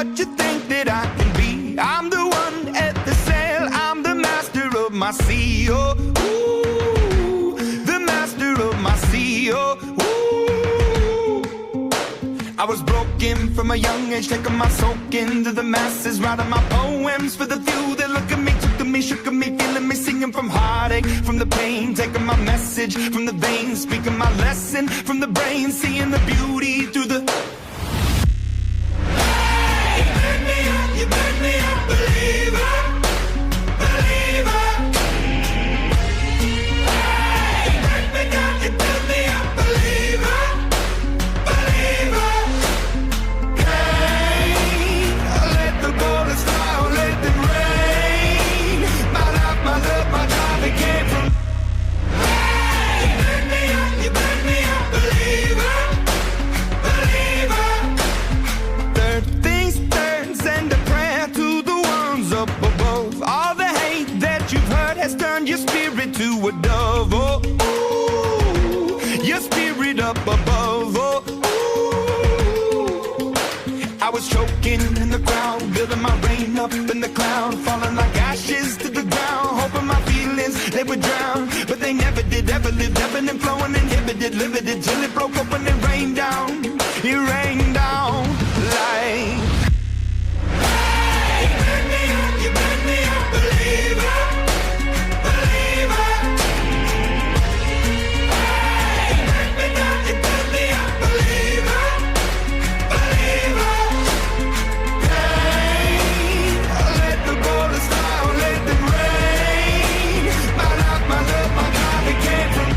what you think that I can be. I'm the one at the sail, I'm the master of my sea. Oh, ooh, the master of my sea. Oh, ooh. I was broken from a young age, taking my soak into the masses, writing my poems for the few that look at me, took to me, shook at me, feeling me, singing from heartache, from the pain, taking my message from the veins, speaking my lesson from the brain, seeing the beauty through the... You made me a believer, believer. You break me down, you build me a believer, believer. Hey, let the bullets fly, let them rain. My life, my love, my drive, it came from. You made me a believer, believer. Third things turns and a prayer to the ones up above. All the hate that you've heard has turned your spirit to a dove. Oh, ooh, your spirit up above. Oh, ooh. I was choking in the crowd, building my rain up in the cloud, falling like ashes to the ground, hoping my feelings they would drown, but they never did. Ever lived, ebbing and flowing, inhibited, limited, till it broke open and rained down. It rained down like. You made me a believer, believer. You break me down, you build me a believer, believer. Hey, let the bullets fly, let them rain. My life, my love, my God, it came from.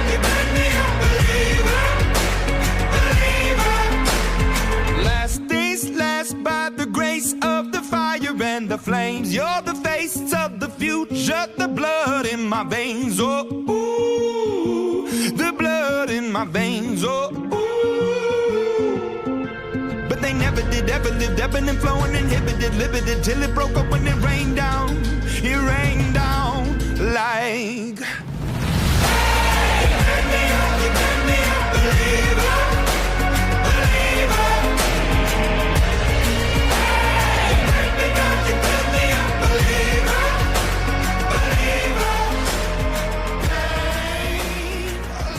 You made me a believer, believer. Last days last by the grace of the fire and the flames. You're the face of the future, the blood in my veins. Oh, ooh, the blood in my veins. Oh, ooh. But they never did, ever lived, ebbing and flowing, inhibited, limited, till it broke up when it rained down. It rained down like. You made me a believer, believer. You break me down, you build me a believer, believer. Hey,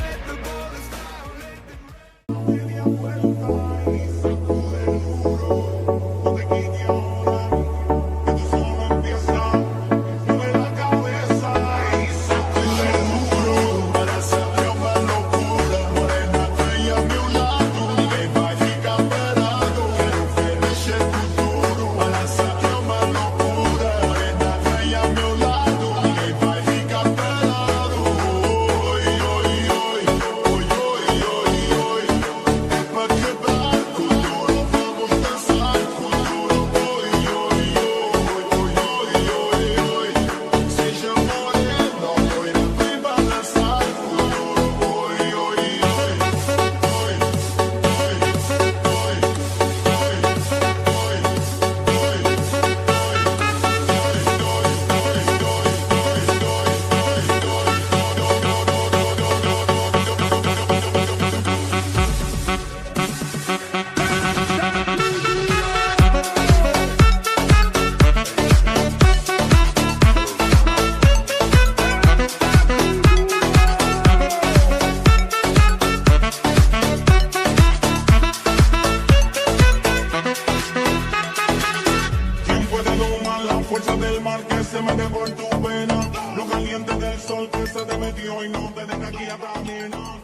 let the bullets fly, let them fuerza del mar que se mete por tu pena, lo caliente del sol que se te metió y no te deja aquí a caminar.